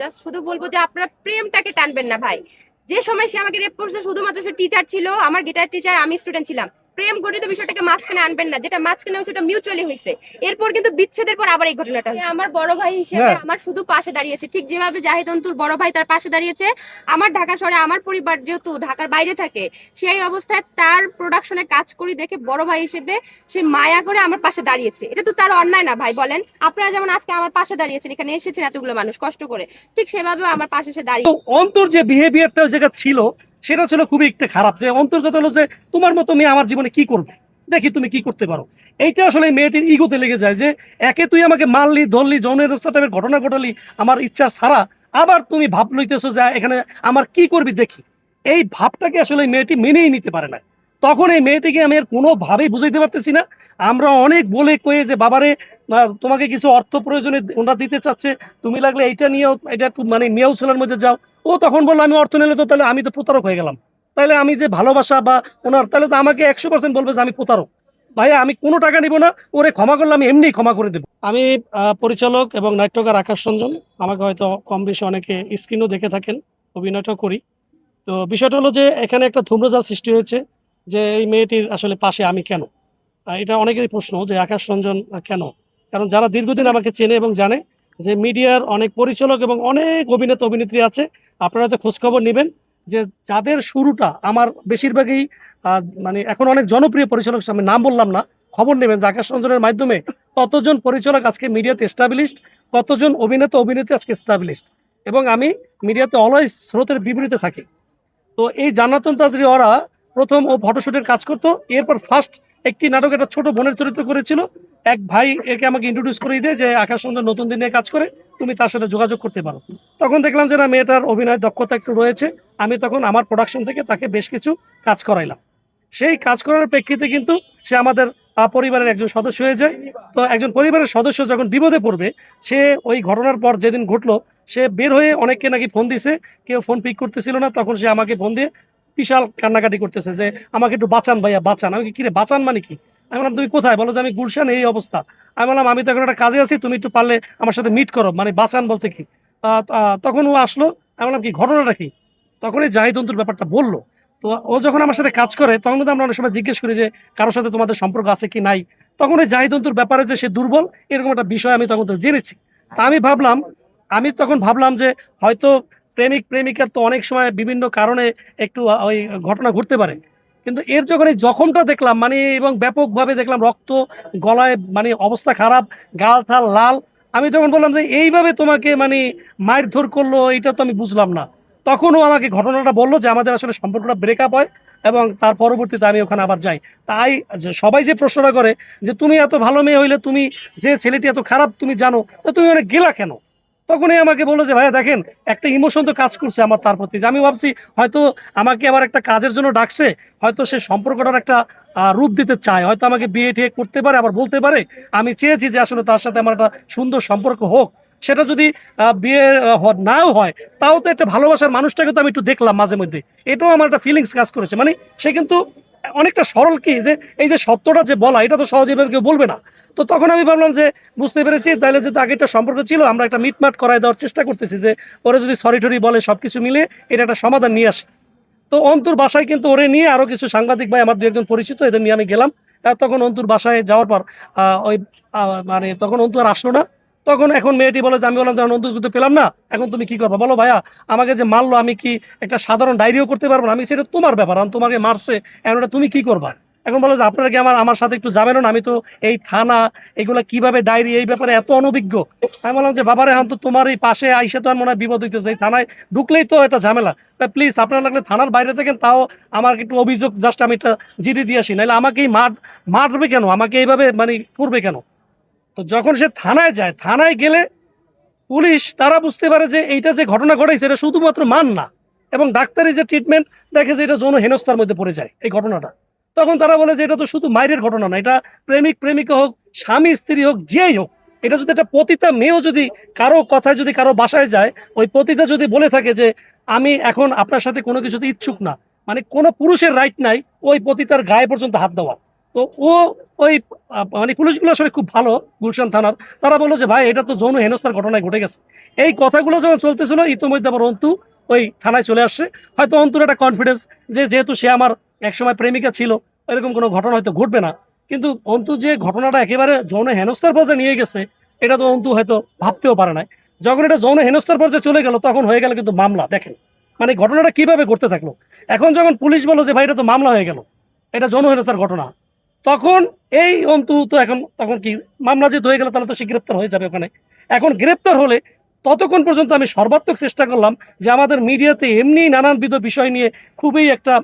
Just শুধু বলবো যে আপনারা প্রেমটাকে টানবেন না ভাই। যে সময় সে আমাকে রেপ করছে শুধুমাত্র সে টিচার ছিল, আমার গিটার টিচার, আমি স্টুডেন্ট ছিলাম। প্রেম ঘটিত বিষয়টাকে মাঝখানে আনবেন না, যেটা মাঝখানে হয়েছে ওটা মিউচুয়ালি হয়েছে। এরপর কিন্তু বিচ্ছেদের পর আবার এই ঘটনাটা হয়েছে। আমার বড় ভাই হিসেবে আমার শুধু পাশে দাঁড়িয়েছে, ঠিক যেভাবে জাহিদ অন্তুর বড় ভাই তার পাশে দাঁড়িয়েছে। আমার ঢাকা শহরে আমার পরিবার যেহেতু ঢাকার বাইরে থাকে, সেই অবস্থায় তার প্রোডাকশনে কাজ করি দেখে বড় ভাই হিসেবে সে মায়া করে আমার পাশে দাঁড়িয়েছে। এটা তো তার অন্যায় না ভাই, বলেন? আপনারা যেমন আজকে আমার পাশে দাঁড়িয়েছেন, এখানে এসেছেন এতগুলো মানুষ কষ্ট করে, ঠিক সেভাবেও আমার পাশে এসে দাঁড়িয়ে। তো অন্তর যে বিহেভিয়ারটা যেটা ছিল সেটা ছিল খুবই একটা খারাপ, যে অন্তর্গত হলো যে তোমার মতো মেয়ে আমার জীবনে কি করবে, দেখি তুমি কি করতে পারো। এইটা আসলে এই মেয়েটির ইগোতে লেগে যায় যে একে তুই আমাকে মারলি, ধরলি, যৌনের টাইপের ঘটনা ঘটালি আমার ইচ্ছা ছাড়া, আবার তুমি ভাব লইতেছো যে এখানে আমার কি করবি দেখি। এই ভাবটাকে আসলে এই মেয়েটি মেনেই নিতে পারে না। তখন এই মেয়েটিকে আমি আর কোনোভাবেই বুঝাইতে পারতেছি না। আমরা অনেক বলে কয়ে যে বাবারে তোমাকে কিছু অর্থ প্রয়োজনে ওরা দিতে চাচ্ছে, তুমি লাগলে এইটা নিয়েও, এটা একটু মানে মেয়াউসেলের মধ্যে যাও। ও তখন বললো আমি অর্থ নিলে তো তাহলে আমি তো প্রতারক হয়ে গেলাম, তাহলে আমি যে ভালোবাসা বা ওনার, তাহলে তো আমাকে 100% বলবে যে আমি প্রতারক। ভাইয়া আমি কোনো টাকা নিব না, ওরে ক্ষমা করলে আমি এমনি ক্ষমা করে দেবো। আমি পরিচালক এবং নাট্যকার আকাশ রঞ্জন। আমাকে হয়তো কম বেশি অনেকে স্ক্রিনও দেখে থাকেন, অভিনয়টাও করি। তো বিষয়টা হলো যে এখানে একটা ধূম্রজাল সৃষ্টি হয়েছে যে এই মেয়েটির আসলে পাশে আমি কেন। এটা অনেকেরই প্রশ্ন যে আকাশ রঞ্জন কেন। কারণ যারা দীর্ঘদিন আমাকে চেনে এবং জানে যে মিডিয়ার অনেক পরিচালক এবং অনেক অভিনেতা অভিনেত্রী আছে, আপনারা তো খোঁজখবর নেবেন যে যাদের শুরুটা আমার বেশিরভাগই মানে এখন অনেক জনপ্রিয় পরিচালক, আমি নাম বললাম না, খবর নেবেন যে আকাশ রঞ্জনের মাধ্যমে কতজন পরিচালক আজকে মিডিয়াতে এস্টাবলিশড, কতজন অভিনেতা অভিনেত্রী আজকে এস্টাবলিশড। এবং আমি মিডিয়াতে অলওয়েজ স্রোতের বিপরীতে থাকি। তো এই জান্নাতুন তাজরি ওরা প্রথম ও ফটোশুটের কাজ করতো, এরপর ফার্স্ট একটি নাটক একটা ছোট বোনের চরিত্র করেছিল। এক ভাই একে আমাকে ইন্ট্রোডিউস করে দেয় যে আকাশ রঞ্জন নতুন দিনে কাজ করে, তুমি তার সাথে যোগাযোগ করতে পারো। তখন দেখলাম যে না, মেয়েটার অভিনয় দক্ষতা একটু রয়েছে। আমি তখন আমার প্রোডাকশন থেকে তাকে বেশ কিছু কাজ করাইলাম। সেই কাজ করার প্রেক্ষিতে কিন্তু সে আমাদের পরিবারের একজন সদস্য হয়ে যায়। তো একজন পরিবারের সদস্য যখন বিপদে পড়বে, সে ওই ঘটনার পর যেদিন ঘটলো, সে বের হয়ে অনেককে নাকি ফোন দিছে, কেউ ফোন পিক করতেছিল না, তখন সে আমাকে ফোন দিয়ে বিশাল কান্নাকাটি করতেছে যে আমাকে একটু বাঁচান ভাইয়া বাঁচান। আমি কিরে বাঁচান মানে কি? আমি বললাম তুমি কোথায়? বলো যে আমি গুলশান, এই অবস্থা। আমি বললাম আমি তো এখন একটা কাজে আছি, তুমি একটু পারলে আমার সাথে মিট করো, মানে বাঁচান বলতে কি। তখন ও আসলো। আমি বললাম কি ঘটনাটা কি? তখনই জাহিদ অন্তুর ব্যাপারটা বললো। তো ও যখন আমার সাথে কাজ করে তখন কিন্তু আমরা অনেক সময় জিজ্ঞেস করি যে কারোর সাথে তোমাদের সম্পর্ক আছে কি নাই। তখন ওই জাহিদ অন্তুর ব্যাপারে যে সে দুর্বল, এরকম একটা বিষয় আমি তখন তো জেনেছি। তা আমি তখন ভাবলাম যে হয়তো প্রেমিক প্রেমিকার তো অনেক সময় বিভিন্ন কারণে একটু ওই ঘটনা ঘটতে পারে। কিন্তু এর যখন এই জখমটা দেখলাম মানে, এবং ব্যাপকভাবে দেখলাম রক্ত, গলায় মানে অবস্থা খারাপ, গাল ঠাল লাল, আমি তখন বললাম যে এইভাবে তোমাকে মানে মারধর করলো, এটা তো আমি বুঝলাম না। তখনও আমাকে ঘটনাটা বললো যে আমাদের আসলে সম্পর্কটা ব্রেকআপ হয়, এবং তার পরবর্তীতে আমি ওখানে আবার যাই। তাই সবাই যে প্রশ্নটা করে যে তুমি এত ভালো মেয়ে হইলে, তুমি যে ছেলেটি এত খারাপ তুমি জানো, তো তুমি অনেক গেলা কেন? তখনই আমাকে বললো যে ভাইয়া দেখেন, একটা ইমোশন তো কাজ করছে আমার তার প্রতি, যে আমি ভাবছি হয়তো আমাকে আবার একটা কাজের জন্য ডাকছে, হয়তো সে সম্পর্কটার একটা রূপ দিতে চায়, হয়তো আমাকে বিয়ে টিয়ে করতে পারে, আবার বলতে পারে আমি চেয়েছি যে আসলে তার সাথে আমার একটা সুন্দর সম্পর্ক হোক। সেটা যদি বিয়ে নাও হয়, তাও তো একটা ভালোবাসার মানুষটাকে তো আমি একটু দেখলাম মাঝে মধ্যে, এটাও আমার একটা ফিলিংস কাজ করেছে। মানে সে কিন্তু অনেকটা সরল, কি যে এই যে সত্যটা যে বলা, এটা তো সহজে এভাবে কেউ বলবে না। তো তখন আমি ভাবলাম যে বুঝতে পেরেছি তাহলে যেহেতু আগে একটা সম্পর্ক ছিল, আমরা একটা মিটমাট করায় দেওয়ার চেষ্টা করতেছি, যে ওরা যদি সরি টরি বলে সবকিছু মিলে এটা একটা সমাধান নিয়ে আসে। তো অন্তুর বাসায় কিন্তু ওরে নিয়ে আরো কিছু সাংবাদিক ভাই আমার দু একজন পরিচিত, এদের নিয়ে আমি গেলাম। তখন অন্তুর বাসায় যাওয়ার পর ওই মানে তখন অন্তু আর আসলো না। তখন এখন মেয়েটি বলে যে আমি বললাম যখন অন্তু তো পেলাম না, এখন তুমি কি করবা বলো ভাইয়া, আমাকে যে মারলো আমি কি একটা সাধারণ ডায়েরিও করতে পারবো না? আমি সেটা তোমার ব্যাপার, আমি তোমাকে মারছে, এখন ওটা তুমি কি করবা? এখন বলো যে আপনারা কি আমার আমার সাথে একটু যাবেন না, আমি তো এই থানা, এগুলা কিভাবে ডায়েরি, এই ব্যাপারে এত অনভিজ্ঞ। আমি বললাম যে বাবারে, এখন তো তোমার এই পাশে আইসে তো আর মনে হয় বিপদ হইতেছে, এই থানায় ঢুকলেই তো এটা ঝামেলা। প্লিজ আপনারা লাগলে থানার বাইরে থাকেন, তাও আমার একটু অভিযোগ জাস্ট আমি একটা জিডি দিয়ে আসি, নাহলে আমাকেই মারবে কেন, আমাকে এইভাবে মানে করবে কেন? তো যখন সে থানায় যায়, থানায় গেলে পুলিশ তারা বুঝতে পারে যে এইটা যে ঘটনা ঘটাইছে এটা শুধুমাত্র মান না, এবং ডাক্তারি যে ট্রিটমেন্ট দেখে যে এটা যৌন হেনস্থার মধ্যে পড়ে যায় এই ঘটনাটা। তখন তারা বলে যে এটা তো শুধু মায়ের ঘটনা না, এটা প্রেমিক প্রেমিকা হোক, স্বামী স্ত্রী হোক, যেই হোক, এটা যদি একটা পতিতা মেয়েও যদি কারো কথায় যদি কারো বাসায় যায়, ওই পতিতা যদি বলে থাকে যে আমি এখন আপনার সাথে কোনো কিছুতে ইচ্ছুক না, মানে কোনো পুরুষের রাইট নাই ওই পতিতার গায়ে পর্যন্ত হাত দেওয়া। তো ও ওই মানে পুলিশগুলো আসলে খুব ভালো, গুলশান থানার, তারা বললো যে ভাই এটা তো যৌন হেনস্থার ঘটনায় ঘটে গেছে। এই কথাগুলো যখন চলতেছিল ইতিমধ্যে আবার অন্তু ওই থানায় চলে আসছে। হয়তো অন্তুর একটা কনফিডেন্স যে যেহেতু সে আমার একসময় প্রেমিকা ছিল, এরকম কোনো ঘটনা হয়তো ঘটবে না। কিন্তু অন্তু যে ঘটনাটা একেবারে যৌন হেনস্থার পর্যায়ে নিয়ে গেছে, এটা তো অন্তু হয়তো ভাবতেও পারে নাই। যখন এটা যৌন হেনস্থার পর্যায়ে চলে গেল তখন হয়ে গেল কিন্তু মামলা। দেখেন মানে ঘটনাটা কিভাবে ঘটতে থাকলো। এখন যখন পুলিশ বললো যে ভাই এটা তো মামলা হয়ে গেল, এটা যৌন হেনস্থার ঘটনা, তখন এই অন্তু তো এখন তখন কি মামলা যেহেতু হয়ে গেল তাহলে তো সে গ্রেপ্তার হয়ে যাবে ওখানে। এখন গ্রেপ্তার হলে ততক্ষণ পর্যন্ত আমি সর্বাত্মক চেষ্টা করলাম যে আমাদের মিডিয়াতে এমনি নানানবিধ বিষয় নিয়ে খুবই একটা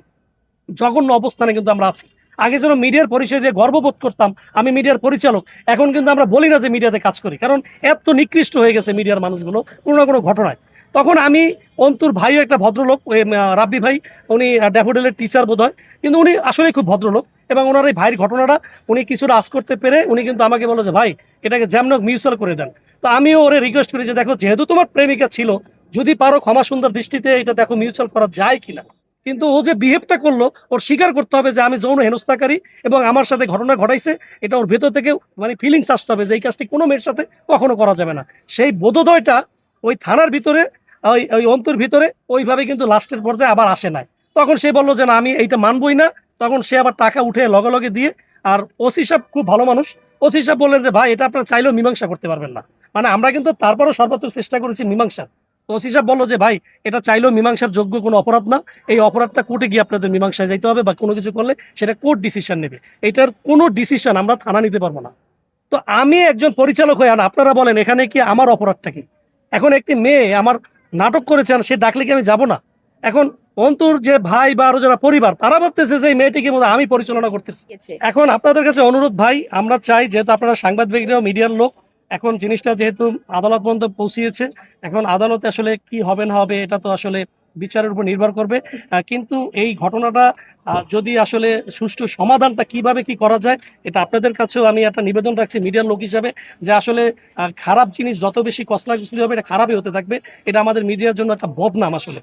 জঘন্য অবস্থানে কিন্তু আমরা আছি। আগে যেন মিডিয়ার পরিচয় দিয়ে গর্ববোধ করতাম আমি মিডিয়ার পরিচালক, এখন কিন্তু আমরা বলি না যে মিডিয়াতে কাজ করি, কারণ এত নিকৃষ্ট হয়ে গেছে মিডিয়ার মানুষগুলো কোনো না কোনো ঘটনায়। তখন আমি অন্তুর ভাইও একটা ভদ্রলোক, ওই রাব্বি ভাই, উনি ড্যাফোডিলের টিচার বোধ হয়, কিন্তু উনি আসলেই খুব ভদ্রলোক। এবং ওনার এই ভাইয়ের ঘটনাটা উনি কিছুটা আজ করতে পেরে উনি কিন্তু আমাকে বলে যে ভাই এটাকে জ্যামনক মিউচুয়াল করে দেন। তো আমিও ওরে রিকোয়েস্ট করি যে দেখো যেহেতু তোমার প্রেমিকা ছিল, যদি পারো ক্ষমা সুন্দর দৃষ্টিতে এটা দেখো মিউচুয়াল করা যায় কিনা। কিন্তু ও যে বিহেভটা করলো, ওর স্বীকার করতে হবে যে আমি যৌন হেনস্থাকারী এবং আমার সাথে ঘটনা ঘটাইছে, এটা ওর ভেতর থেকে মানে ফিলিংস আসতে হবে যে এই কাজটি কোনো মেয়ের সাথে কখনো করা যাবে না। সেই বোধোদয়টা ওই থানার ভিতরে, ওই ওই অন্তর ভিতরে ওইভাবে কিন্তু লাস্টের পর্যায়ে আবার আসে নাই। তখন সে বললো যে না আমি এইটা মানবই না। তখন সে আবার টাকা উঠে লগে লগে দিয়ে, আর ওসি সাহেব খুব ভালো মানুষ, ওসি সাহেব বললেন যে ভাই এটা আপনারা চাইলেও মীমাংসা করতে পারবেন না। মানে আমরা কিন্তু তারপরও সর্বাত্মক চেষ্টা করেছি মীমাংসা। তো ওসি সাহেব বললো যে ভাই এটা চাইলেও মীমাংসার যোগ্য কোনো অপরাধ না, এই অপরাধটা কোর্টে গিয়ে আপনাদের মীমাংসায় যাইতে হবে, বা কোনো কিছু করলে সেটা কোর্ট ডিসিশন নেবে, এটার কোনো ডিসিশন আমরা থানা নিতে পারবো না। তো আমি একজন পরিচালক হয়ে, আর আপনারা বলেন এখানে কি আমার অপরাধটা কি? এখন একটি মেয়ে আমার নাটক করেছেন, সে ডাকলে কি আমি যাব না? এখন অন্তর যে ভাই বা আরো যারা পরিবার তারা ভাবতেছে যে এই মেয়েটিকে মধ্যে আমি পরিচালনা করতেছি। এখন আপনাদের কাছে অনুরোধ ভাই, আমরা চাই যেহেতু আপনারা সাংবাদিকরাও মিডিয়ার লোক, এখন জিনিসটা যেহেতু আদালত পর্যন্ত পৌঁছিয়েছে, এখন আদালতে আসলে কি হবে না হবে এটা তো আসলে বিচারের উপর নির্ভর করবে। কিন্তু এই ঘটনাটা যদি আসলে সুষ্ঠু সমাধানটা কিভাবে কি করা যায়, এটা আপনাদের কাছেও আমি একটা নিবেদন রাখছি মিডিয়ার লোক হিসাবে, যে আসলে খারাপ জিনিস যত বেশি কসলাকুসলি হবে এটা খারাপই হতে থাকবে। এটা আমাদের মিডিয়ার জন্য একটা বদনাম আসলে।